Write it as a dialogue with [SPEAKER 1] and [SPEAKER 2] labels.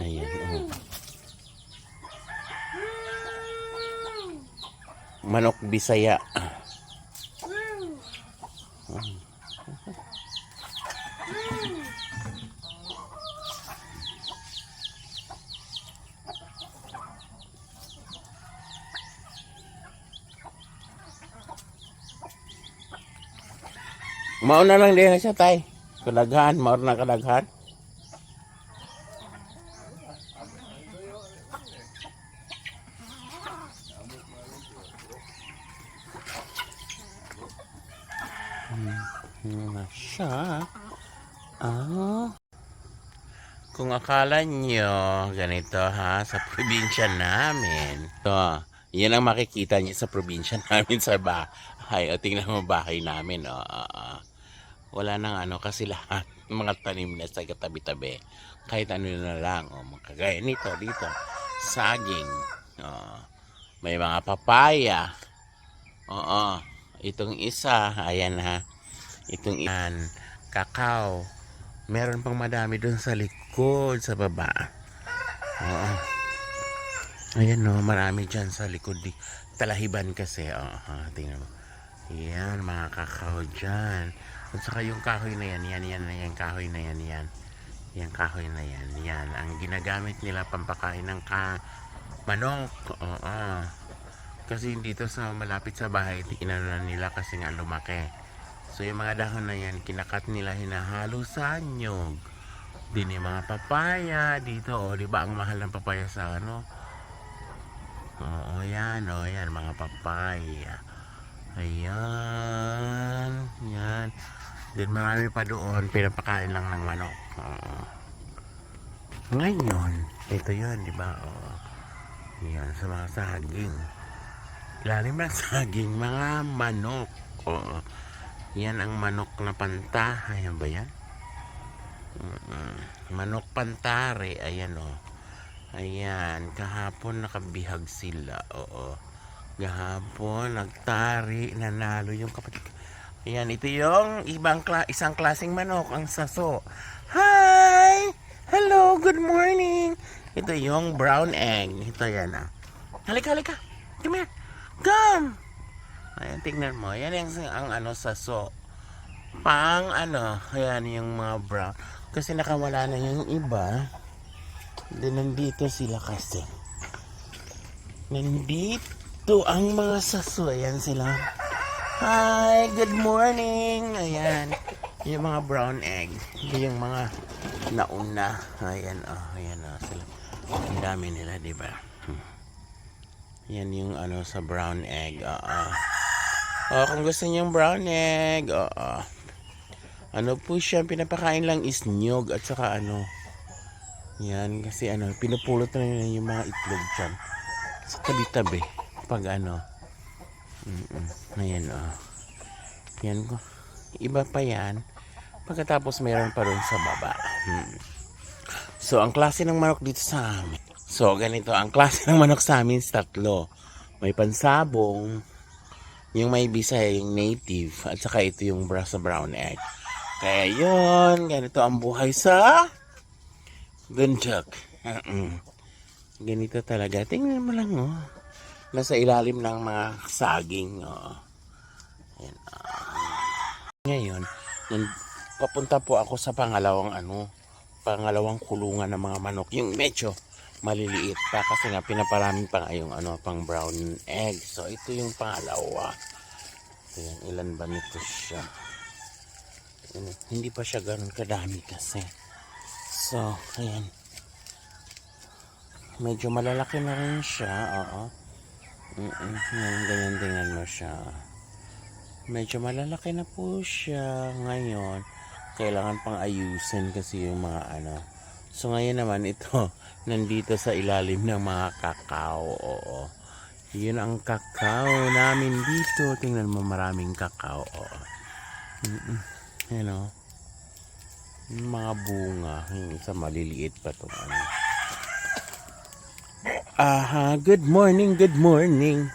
[SPEAKER 1] Ayan, oh. Manok Bisaya. Mauna lang din siya tay. Kadaghan, mauna na kadaghan. Na siya. Kung akala nyo, ganito ha, sa probinsya namin. To, yan ang makikita nyo sa probinsya namin sa bahay. O, tingnan mo bahay namin. Wala nang ano kasi lahat mga tanim na sa katabi-tabi. Kahit ano na lang. Kagaya nito, dito. Saging. May mga papaya. Itong isa, ayan ha. Itong iyan, kakao. Meron pang madami doon sa likod, sa baba. Ayan no, marami dyan sa likod. Talahiban kasi. Tingnan mo. Yan, mga kakao dyan. At saka yung kahoy na yan, yan, kahoy na yan, yan. Yan, kahoy na yan, yan. Ang ginagamit nila pampakain ng manok. Kasi dito sa malapit sa bahay, inano nila kasi nga lumaki. So yung mga dahon na yan, kinakat nila, hinahalo sa nyog. Din yung mga papaya dito, di ba ang mahal ng papaya sa ano? Yan, mga papaya. Ayan, yan. Din marami pa doon, pinapakain lang ng manok. Ngayon, ito yun, di ba? Yan, sa mga saging. Ilalim ng saging, mga manok. Yan ang manok na panta. Ayan ba yan? Manok pantare. Ayan o. Ayan. Kahapon nakabihag sila. Kahapon nagtari. Nanalo yung kapatid. Ayan. Ito yung isang klaseng manok. Ang saso. Hi! Hello! Good morning! Ito yung brown egg. Ito yan Halika. Come here. Come! Ayan, tingnan mo. Yan ang saso. Ayan yung mga brown. Kasi nakawala na yung iba. Nandito sila kasi. Nandito ang mga saso. Ayan sila. Hi, good morning. Ayan. Yung mga brown egg. Yung mga nauna. Ayan sila. Ang dami nila, diba? Yan yung sa brown egg. Kung gusto niyo yung brown egg, ano po siya, pinapakain lang is nyog at saka yan, kasi pinupulot na nila yung mga itlog dyan sa tabi-tabi pag ayan yan ko, iba pa yan pagkatapos mayroon pa rin sa baba. So ang klase ng manok dito sa amin, so ganito, ang klase ng manok sa amin is tatlo. May pansabong, yung may Bisaya, yung native, at saka ito yung sa brown egg. Kaya yun, ganito ang buhay sa Gunjak. Ganito talaga. Tingnan mo lang, nasa ilalim ng mga saging. Ayan, ngayon, papunta po ako sa pangalawang kulungan ng mga manok. Yung medyo maliliit pa kasi nga pinaparami pa yung pang brown egg. So ito yung pangalawa. Ayan, ilan ba nito siya? Hindi pa siya ganun kadami kasi. So ayan, medyo malalaki na rin siya. Ganyan tingnan mo siya. Medyo malalaki na po siya. Ngayon kailangan pang ayusin kasi yung mga So ngayon naman ito, nandito sa ilalim ng mga kakao. Yun ang kakao namin dito. Tingnan mo, maraming kakao. Yung mga bunga. Yung isa maliliit pa ito. Good morning, good morning.